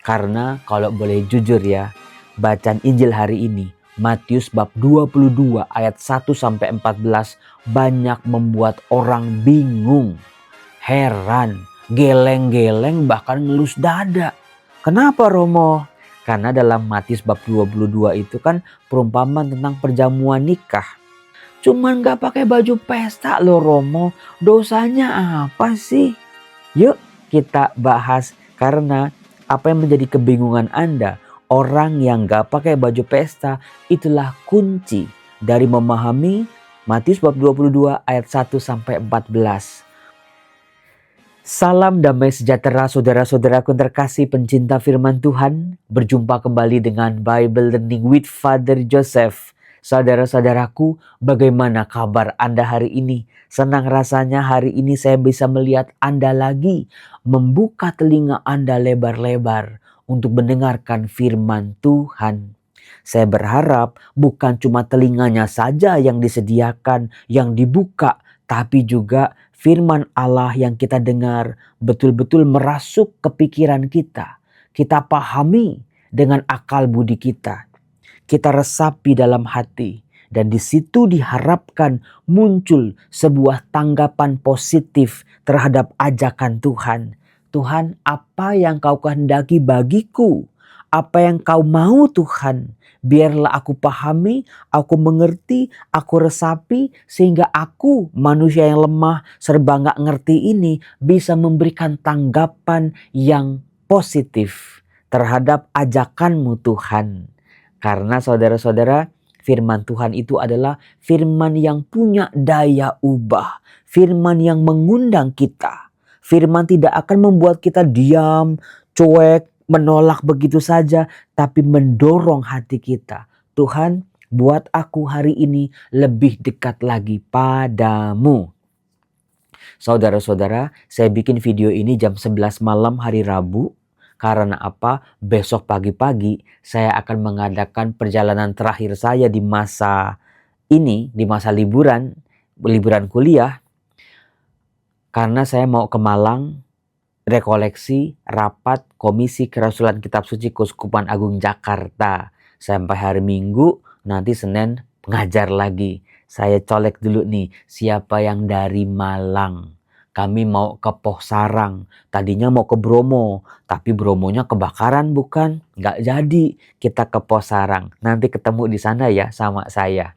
Karena kalau boleh jujur ya, bacaan Injil hari ini, Matius bab 22 ayat 1-14 banyak membuat orang bingung, heran, geleng-geleng bahkan ngelus dada. Kenapa Romo? Karena dalam Matius bab 22 itu kan perumpamaan tentang perjamuan nikah. Cuman gak pakai baju pesta loh Romo, dosanya apa sih? Yuk kita bahas, karena apa yang menjadi kebingungan Anda, orang yang gak pakai baju pesta itulah kunci dari memahami Matius bab 22 ayat 1-14. Salam damai sejahtera saudara-saudaraku terkasih pencinta firman Tuhan. Berjumpa kembali dengan Bible Learning with Father Joseph. Saudara-saudaraku, bagaimana kabar Anda hari ini? Senang rasanya hari ini saya bisa melihat Anda lagi. Membuka telinga Anda lebar-lebar untuk mendengarkan firman Tuhan. Saya berharap bukan cuma telinganya saja yang disediakan, yang dibuka, tapi juga firman Allah yang kita dengar betul-betul merasuk ke pikiran kita. Kita pahami dengan akal budi kita. Kita resapi dalam hati. Dan di situ diharapkan muncul sebuah tanggapan positif terhadap ajakan Tuhan. Tuhan, apa yang kau kehendaki bagiku? Apa yang kau mau Tuhan? Biarlah aku pahami, aku mengerti, aku resapi, sehingga aku manusia yang lemah serba gak ngerti ini bisa memberikan tanggapan yang positif terhadap ajakanmu Tuhan. Karena saudara-saudara, firman Tuhan itu adalah firman yang punya daya ubah. Firman yang mengundang kita. Firman tidak akan membuat kita diam, cuek, menolak begitu saja, tapi mendorong hati kita. Tuhan, buat aku hari ini lebih dekat lagi padamu. Saudara-saudara, saya bikin video ini jam 11 malam hari Rabu. Karena apa? Besok pagi-pagi saya akan mengadakan perjalanan terakhir saya di masa ini, di masa liburan kuliah. Karena saya mau ke Malang, rekoleksi rapat Komisi Kerasulan Kitab Suci Keuskupan Agung Jakarta. Sampai hari Minggu, nanti Senin ngajar lagi. Saya colek dulu nih, siapa yang dari Malang. Kami mau ke Pohsarang, tadinya mau ke Bromo, tapi Bromonya kebakaran bukan? Nggak jadi, kita ke Pohsarang. Nanti ketemu di sana ya sama saya.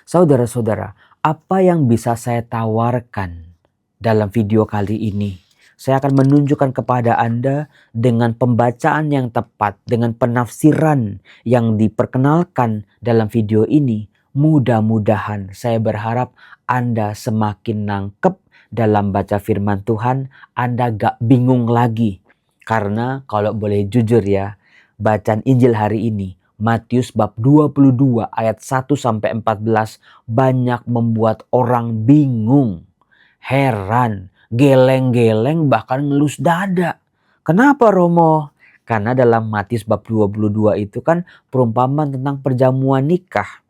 Saudara-saudara, apa yang bisa saya tawarkan dalam video kali ini? Saya akan menunjukkan kepada Anda dengan pembacaan yang tepat, dengan penafsiran yang diperkenalkan dalam video ini. Mudah-mudahan saya berharap Anda semakin nangkep dalam baca firman Tuhan, Anda gak bingung lagi. Karena kalau boleh jujur ya, bacaan Injil hari ini, Matius bab 22 ayat 1-14 banyak membuat orang bingung, heran, geleng-geleng bahkan ngelus dada. Kenapa Romo? Karena dalam Matius bab 22 itu kan perumpamaan tentang perjamuan nikah.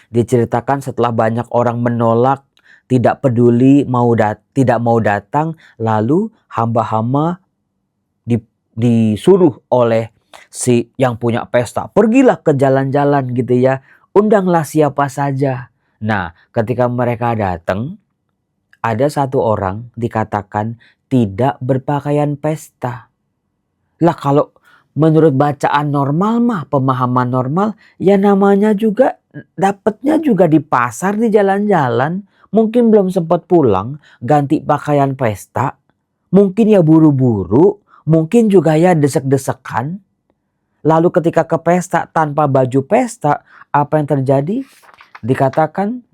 Diceritakan setelah banyak orang menolak, tidak peduli, tidak mau datang, lalu hamba-hamba disuruh oleh si yang punya pesta, pergilah ke jalan-jalan gitu ya, undanglah siapa saja. Nah, ketika mereka datang, ada satu orang dikatakan tidak berpakaian pesta. Lah kalau menurut bacaan normal mah, pemahaman normal, ya namanya juga dapatnya juga di pasar, di jalan-jalan. Mungkin belum sempat pulang, ganti pakaian pesta. Mungkin ya buru-buru, mungkin juga ya desek-desekan. Lalu ketika ke pesta tanpa baju pesta, apa yang terjadi? Dikatakan,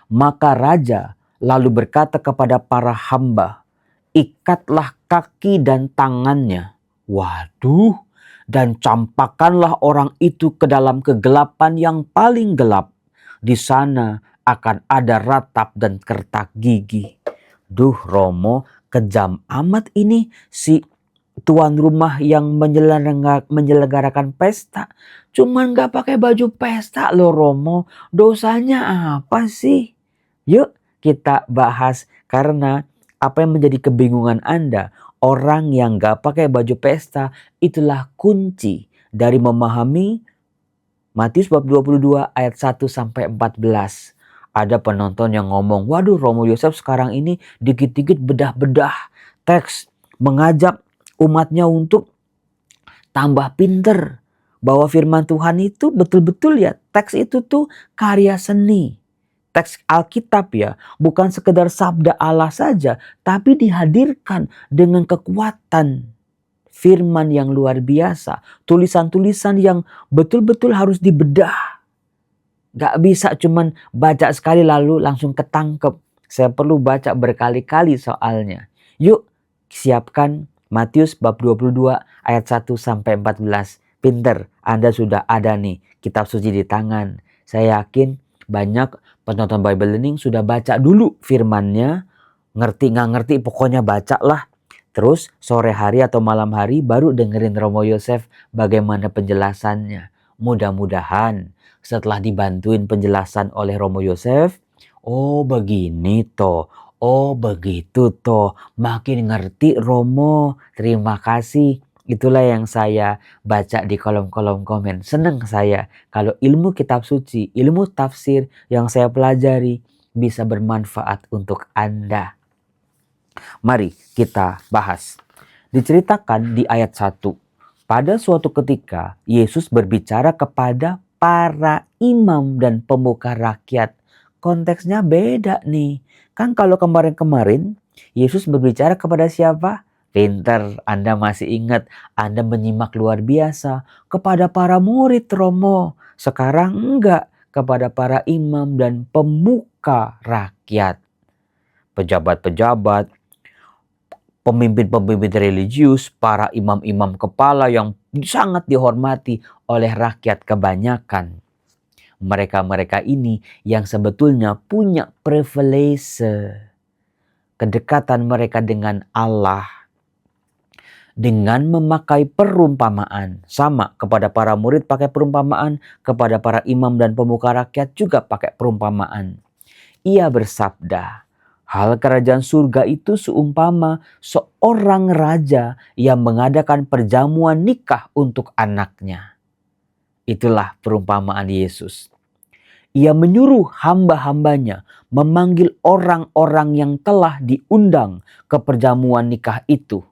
maka raja lalu berkata kepada para hamba, ikatlah kaki dan tangannya. Waduh, dan campakkanlah orang itu ke dalam kegelapan yang paling gelap. Di sana akan ada ratap dan kertak gigi. Duh Romo, kejam amat ini si tuan rumah yang menyelenggarakan pesta. Cuman gak pakai baju pesta loh Romo, dosanya apa sih? Yuk kita bahas, karena apa yang menjadi kebingungan Anda, orang yang gak pakai baju pesta. Itulah kunci dari memahami Matius bab 22 ayat 1 sampai 14. Ada penonton yang ngomong, waduh Romo Yosef sekarang ini dikit-dikit bedah-bedah teks, mengajak umatnya untuk tambah pinter. Bahwa firman Tuhan itu betul-betul ya, teks itu tuh karya seni. Teks Alkitab ya, bukan sekedar sabda Allah saja, tapi dihadirkan dengan kekuatan firman yang luar biasa. Tulisan-tulisan yang betul-betul harus dibedah. Gak bisa cuman baca sekali lalu langsung ketangkep. Saya perlu baca berkali-kali soalnya. Yuk siapkan Matius bab 22 ayat 1 sampai 14. Pinter, Anda sudah ada nih kitab suci di tangan. Saya yakin banyak penonton Bible Learning sudah baca dulu firmannya. Ngerti nggak ngerti pokoknya bacalah. Terus sore hari atau malam hari baru dengerin Romo Yosef bagaimana penjelasannya. Mudah-mudahan setelah dibantuin penjelasan oleh Romo Yosef, oh begini toh, oh begitu toh, makin ngerti Romo, terima kasih. Itulah yang saya baca di kolom-kolom komen. Senang saya kalau ilmu kitab suci, ilmu tafsir yang saya pelajari bisa bermanfaat untuk Anda. Mari kita bahas. Diceritakan di ayat 1. Pada suatu ketika Yesus berbicara kepada para imam dan pemuka rakyat. Konteksnya beda nih. Kan kalau kemarin-kemarin Yesus berbicara kepada siapa? Pinter, Anda masih ingat, Anda menyimak luar biasa kepada para murid Romo. Sekarang enggak, kepada para imam dan pemuka rakyat. Pejabat-pejabat, pemimpin-pemimpin religius, para imam-imam kepala yang sangat dihormati oleh rakyat kebanyakan. Mereka-mereka ini yang sebetulnya punya privilege, kedekatan mereka dengan Allah, dengan memakai perumpamaan. Sama kepada para murid pakai perumpamaan, kepada para imam dan pemuka rakyat juga pakai perumpamaan. Ia bersabda, hal kerajaan surga itu seumpama seorang raja yang mengadakan perjamuan nikah untuk anaknya. Itulah perumpamaan Yesus. Ia menyuruh hamba-hambanya memanggil orang-orang yang telah diundang ke perjamuan nikah itu.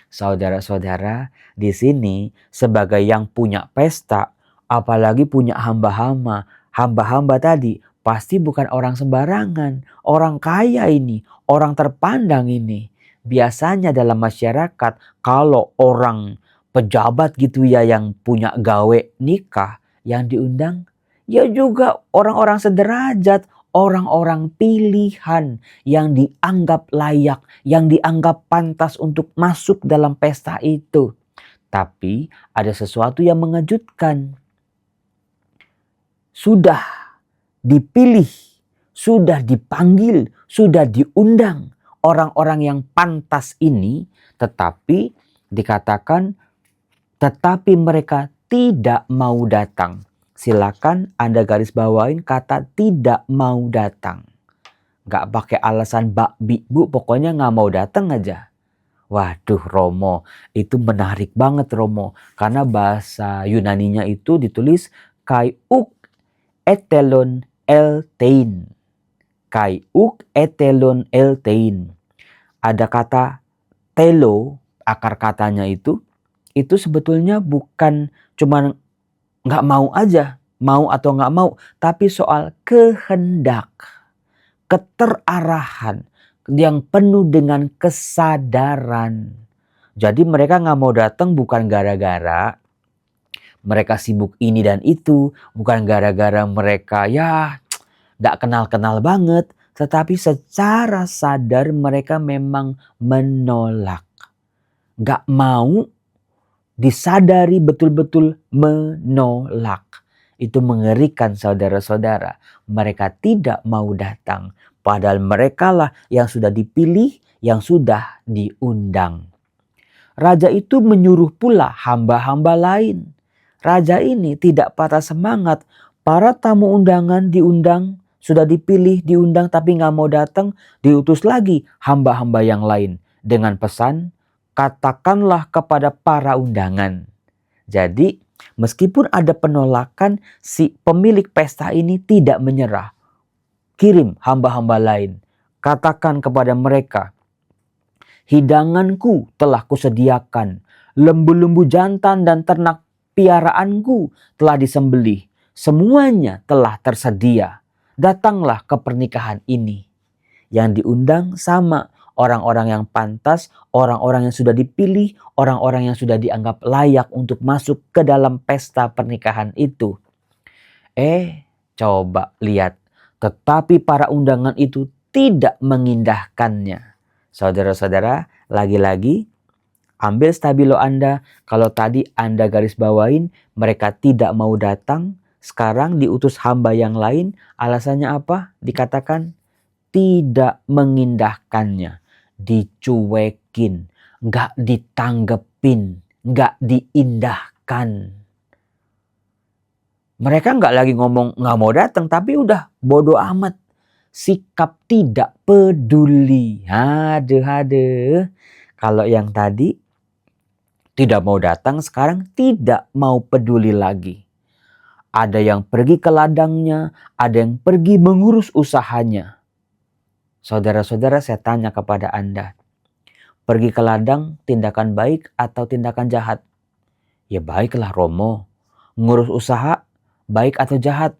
Saudara-saudara, di sini sebagai yang punya pesta, apalagi punya hamba-hamba. Hamba-hamba tadi pasti bukan orang sembarangan, orang kaya ini, orang terpandang ini. Biasanya dalam masyarakat kalau orang pejabat gitu ya yang punya gawe nikah, yang diundang ya juga orang-orang sederajat, orang-orang pilihan yang dianggap layak, yang dianggap pantas untuk masuk dalam pesta itu. Tapi ada sesuatu yang mengejutkan. Sudah dipilih, sudah dipanggil, sudah diundang orang-orang yang pantas ini, tetapi dikatakan tetapi mereka tidak mau datang. Silakan Anda garis bawain kata tidak mau datang. Gak pakai alasan bakbi bu, pokoknya gak mau datang aja. Waduh Romo, itu menarik banget Romo. Karena bahasa Yunaninya itu ditulis kai uk etelon eltein. Kai uk etelon eltein. Ada kata telo, akar katanya itu sebetulnya bukan cuma gak mau aja, mau atau gak mau, tapi soal kehendak, keterarahan yang penuh dengan kesadaran. Jadi mereka gak mau datang bukan gara-gara mereka sibuk ini dan itu, bukan gara-gara mereka ya gak kenal-kenal banget, tetapi secara sadar mereka memang menolak. Gak mau, disadari betul-betul menolak. Itu mengerikan saudara-saudara. Mereka tidak mau datang. Padahal merekalah yang sudah dipilih, yang sudah diundang. Raja itu menyuruh pula hamba-hamba lain. Raja ini tidak patah semangat. Para tamu undangan diundang, sudah dipilih, diundang tapi gak mau datang. Diutus lagi hamba-hamba yang lain dengan pesan, katakanlah kepada para undangan. Jadi meskipun ada penolakan, si pemilik pesta ini tidak menyerah. Kirim hamba-hamba lain. Katakan kepada mereka, hidanganku telah kusediakan, lembu-lembu jantan dan ternak piaraanku telah disembelih. Semuanya telah tersedia. Datanglah ke pernikahan ini. Yang diundang sama orang-orang yang pantas, orang-orang yang sudah dipilih, orang-orang yang sudah dianggap layak untuk masuk ke dalam pesta pernikahan itu. Coba lihat. Tetapi para undangan itu tidak mengindahkannya. Saudara-saudara, lagi-lagi ambil stabilo Anda. Kalau tadi Anda garis bawain mereka tidak mau datang, sekarang diutus hamba yang lain. Alasannya apa? Dikatakan tidak mengindahkannya, dicuekin, nggak ditanggepin, nggak diindahkan. Mereka nggak lagi ngomong nggak mau datang, tapi udah bodoh amat. Sikap tidak peduli. Aduh. Kalau yang tadi tidak mau datang, sekarang tidak mau peduli lagi. Ada yang pergi ke ladangnya, ada yang pergi mengurus usahanya. Saudara-saudara, saya tanya kepada Anda, pergi ke ladang tindakan baik atau tindakan jahat? Ya baiklah Romo. Ngurus usaha baik atau jahat?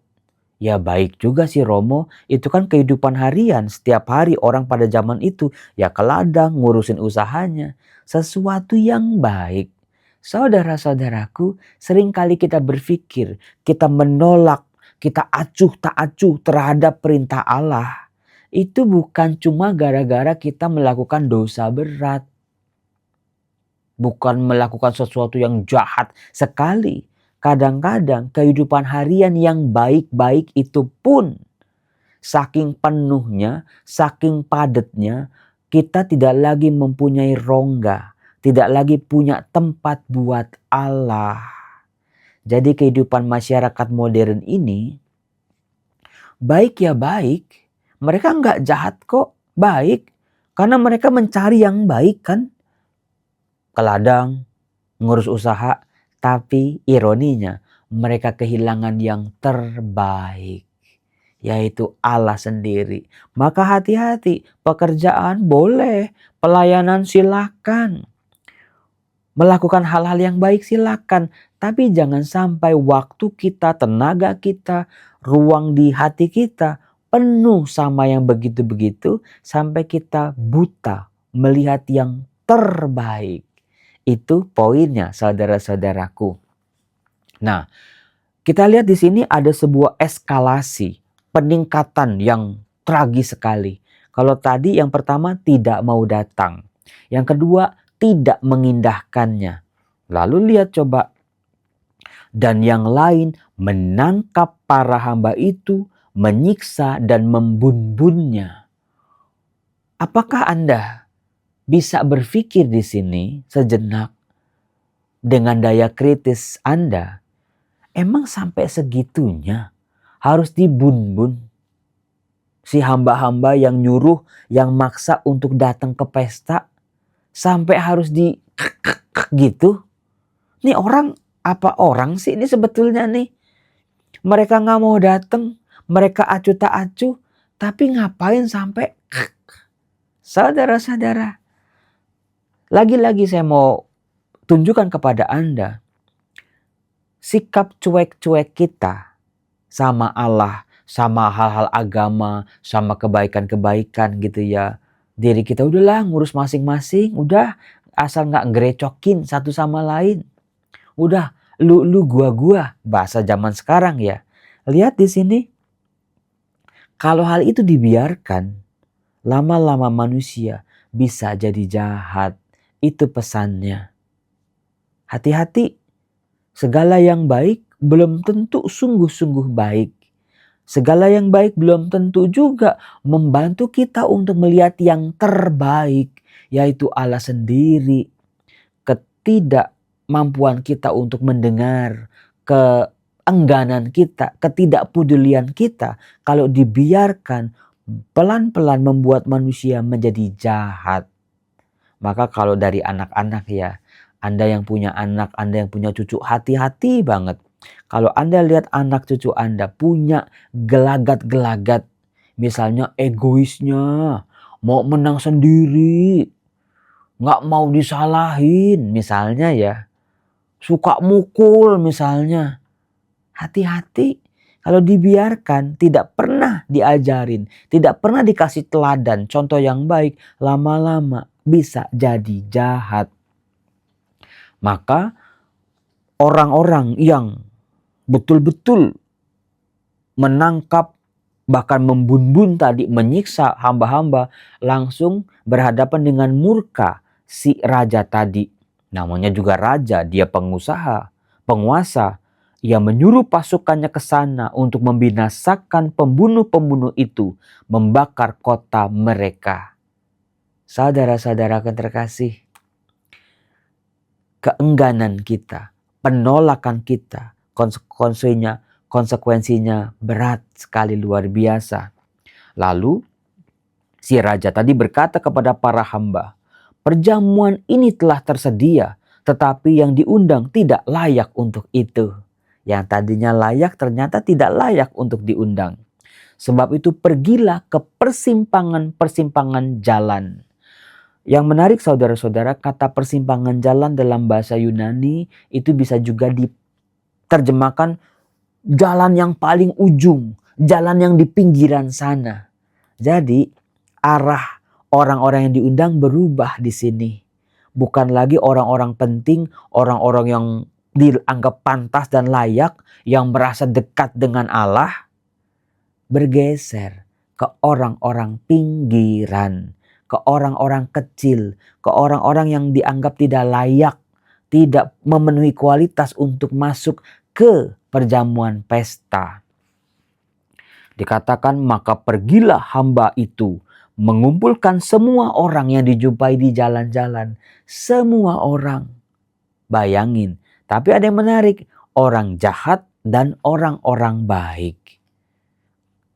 Ya baik juga sih Romo, itu kan kehidupan harian. Setiap hari orang pada zaman itu ya ke ladang ngurusin usahanya. Sesuatu yang baik. Saudara-saudaraku, seringkali kita berpikir, kita menolak, kita acuh tak acuh terhadap perintah Allah. Itu bukan cuma gara-gara kita melakukan dosa berat. Bukan melakukan sesuatu yang jahat sekali. Kadang-kadang kehidupan harian yang baik-baik itu pun saking penuhnya, saking padatnya, kita tidak lagi mempunyai rongga, tidak lagi punya tempat buat Allah. Jadi kehidupan masyarakat modern ini baik ya baik, mereka nggak jahat kok, baik. Karena mereka mencari yang baik kan, ke ladang, ngurus usaha. Tapi ironinya mereka kehilangan yang terbaik, yaitu Allah sendiri. Maka hati-hati, pekerjaan boleh, pelayanan silakan. Melakukan hal-hal yang baik silakan. Tapi jangan sampai waktu kita, tenaga kita, ruang di hati kita penuh sama yang begitu-begitu sampai kita buta melihat yang terbaik. Itu poinnya saudara-saudaraku. Nah, kita lihat di sini ada sebuah eskalasi, peningkatan yang tragis sekali. Kalau tadi yang pertama tidak mau datang. Yang kedua tidak mengindahkannya. Lalu lihat coba. Dan yang lain menangkap para hamba itu, menyiksa dan membun-bunnya. Apakah Anda bisa berpikir di sini sejenak dengan daya kritis Anda, emang sampai segitunya harus dibun-bun? Si hamba-hamba yang nyuruh, yang maksa untuk datang ke pesta, sampai harus di gitu? Nih orang, apa orang sih ini sebetulnya nih? Mereka gak mau datang, mereka acuh tak acuh, tapi ngapain sampai saudara-saudara? Lagi-lagi saya mau tunjukkan kepada Anda sikap cuek-cuek kita sama Allah, sama hal-hal agama, sama kebaikan-kebaikan gitu ya. Diri kita udahlah ngurus masing-masing, udah asal gak ngerecokin satu sama lain. Udah lu gua, bahasa zaman sekarang ya. Lihat di sini. Kalau hal itu dibiarkan, lama-lama manusia bisa jadi jahat. Itu pesannya. Hati-hati, segala yang baik belum tentu sungguh-sungguh baik. Segala yang baik belum tentu juga membantu kita untuk melihat yang terbaik, yaitu Allah sendiri. Ketidakmampuan kita untuk mendengar, keengganan kita, ketidakpedulian kita, kalau dibiarkan pelan-pelan membuat manusia menjadi jahat. Maka kalau dari anak-anak ya, Anda yang punya anak, Anda yang punya cucu, hati-hati banget. Kalau Anda lihat anak cucu Anda punya gelagat-gelagat, misalnya egoisnya, mau menang sendiri, nggak mau disalahin misalnya ya, suka mukul misalnya. Hati-hati kalau dibiarkan, tidak pernah diajarin, tidak pernah dikasih teladan, contoh yang baik, lama-lama bisa jadi jahat. Maka orang-orang yang betul-betul menangkap, bahkan membun-bun tadi, menyiksa hamba-hamba, langsung berhadapan dengan murka si raja tadi. Namanya juga raja, dia pengusaha, penguasa. Ia menyuruh pasukannya ke sana untuk membinasakan pembunuh-pembunuh itu, membakar kota mereka. Saudara-saudara yang terkasih, keengganan kita, penolakan kita, konsekuensinya berat sekali, luar biasa. Lalu si raja tadi berkata kepada para hamba, perjamuan ini telah tersedia, tetapi yang diundang tidak layak untuk itu. Yang tadinya layak ternyata tidak layak untuk diundang. Sebab itu pergilah ke persimpangan-persimpangan jalan. Yang menarik saudara-saudara, kata persimpangan jalan dalam bahasa Yunani itu bisa juga diterjemahkan jalan yang paling ujung, jalan yang di pinggiran sana. Jadi arah orang-orang yang diundang berubah di sini. Bukan lagi orang-orang penting, orang-orang yang dianggap pantas dan layak, yang merasa dekat dengan Allah, bergeser ke orang-orang pinggiran, ke orang-orang kecil, ke orang-orang yang dianggap tidak layak, tidak memenuhi kualitas untuk masuk ke perjamuan pesta. Dikatakan, maka pergilah hamba itu mengumpulkan semua orang yang dijumpai di jalan-jalan. Semua orang. Bayangin. Tapi ada yang menarik. Orang jahat dan orang-orang baik.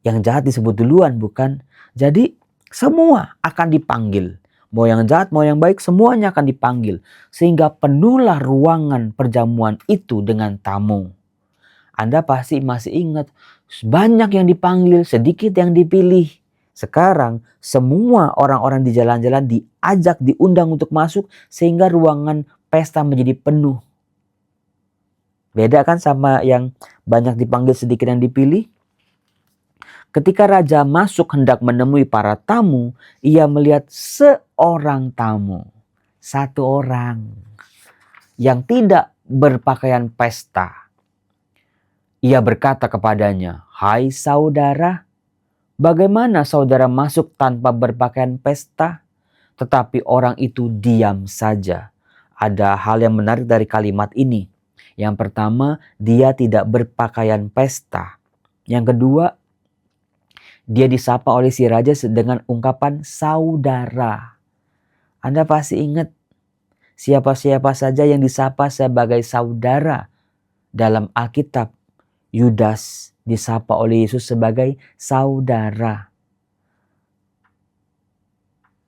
Yang jahat disebut duluan, bukan? Jadi semua akan dipanggil. Mau yang jahat, mau yang baik, semuanya akan dipanggil. Sehingga penuhlah ruangan perjamuan itu dengan tamu. Anda pasti masih ingat, banyak yang dipanggil, sedikit yang dipilih. Sekarang semua orang-orang di jalan-jalan diajak, diundang untuk masuk, sehingga ruangan pesta menjadi penuh. Beda kan sama yang banyak dipanggil, sedikit yang dipilih? Ketika raja masuk hendak menemui para tamu, ia melihat seorang tamu. Satu orang yang tidak berpakaian pesta. Ia berkata kepadanya, hai saudara, bagaimana saudara masuk tanpa berpakaian pesta? Tetapi orang itu diam saja. Ada hal yang menarik dari kalimat ini. Yang pertama, dia tidak berpakaian pesta. Yang kedua, dia disapa oleh si raja dengan ungkapan saudara. Anda pasti ingat siapa-siapa saja yang disapa sebagai saudara dalam Alkitab. Yudas disapa oleh Yesus sebagai saudara.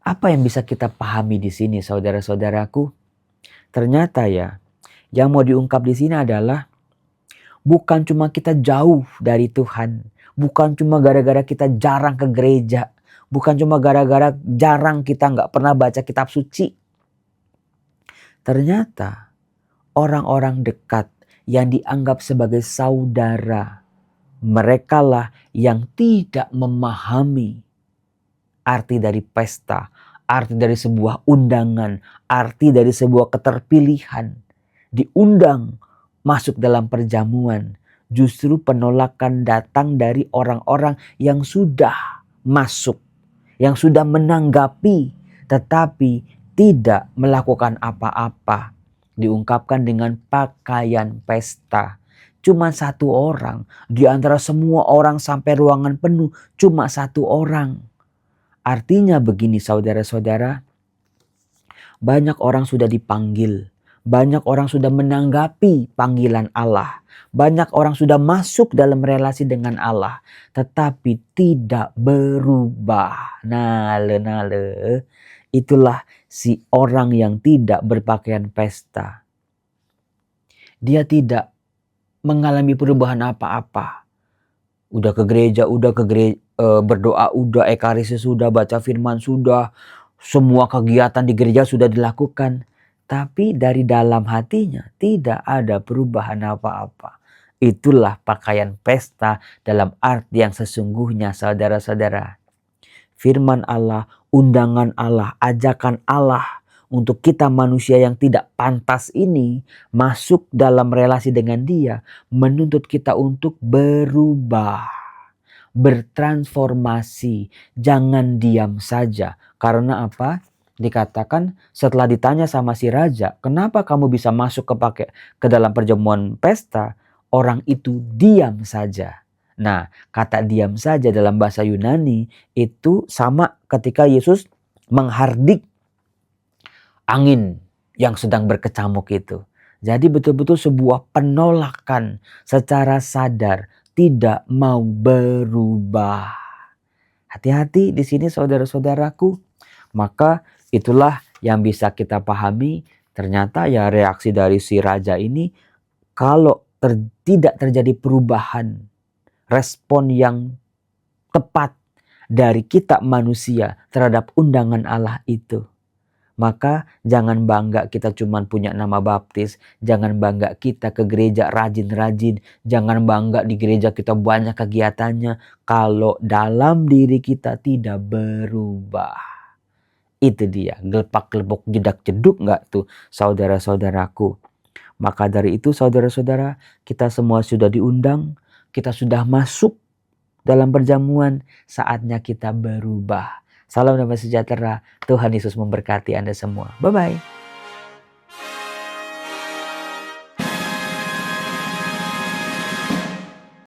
Apa yang bisa kita pahami di sini, saudara-saudaraku? Ternyata ya, yang mau diungkap di sini adalah bukan cuma kita jauh dari Tuhan, bukan cuma gara-gara kita jarang ke gereja, bukan cuma gara-gara jarang kita nggak pernah baca kitab suci. Ternyata orang-orang dekat yang dianggap sebagai saudara, merekalah yang tidak memahami arti dari pesta, arti dari sebuah undangan, arti dari sebuah keterpilihan. Diundang masuk dalam perjamuan. Justru penolakan datang dari orang-orang yang sudah masuk, yang sudah menanggapi, tetapi tidak melakukan apa-apa. Diungkapkan dengan pakaian pesta. Cuma satu orang. Di antara semua orang sampai ruangan penuh, cuma satu orang. Artinya begini saudara-saudara, banyak orang sudah dipanggil. Banyak orang sudah menanggapi panggilan Allah. Banyak orang sudah masuk dalam relasi dengan Allah. Tetapi tidak berubah. Nale. itulah si orang yang tidak berpakaian pesta. Dia tidak mengalami perubahan apa-apa. Udah ke gereja, berdoa, udah ekaristi, sudah baca firman, sudah semua kegiatan di gereja sudah dilakukan. Tapi dari dalam hatinya tidak ada perubahan apa-apa. Itulah pakaian pesta dalam arti yang sesungguhnya, saudara-saudara. Firman Allah, undangan Allah, ajakan Allah untuk kita manusia yang tidak pantas ini masuk dalam relasi dengan Dia, menuntut kita untuk berubah, bertransformasi. Jangan diam saja. Karena apa? Dikatakan setelah ditanya sama si raja, kenapa kamu bisa masuk ke dalam perjamuan pesta? Orang itu diam saja. Nah, kata diam saja dalam bahasa Yunani itu sama ketika Yesus menghardik angin yang sedang berkecamuk itu. Jadi betul-betul sebuah penolakan secara sadar, tidak mau berubah. Hati-hati di sini saudara-saudaraku. Maka itulah yang bisa kita pahami. Ternyata ya reaksi dari si raja ini, kalau tidak terjadi perubahan, respon yang tepat dari kita manusia terhadap undangan Allah itu, maka jangan bangga kita cuma punya nama baptis. Jangan bangga kita ke gereja rajin-rajin. Jangan bangga di gereja kita banyak kegiatannya. Kalau dalam diri kita tidak berubah. Itu dia, gelepak-gelepok, jedak-jeduk gak tuh saudara-saudaraku. Maka dari itu saudara-saudara, kita semua sudah diundang. Kita sudah masuk dalam perjamuan, saatnya kita berubah. Salam damai sejahtera, Tuhan Yesus memberkati Anda semua. Bye-bye.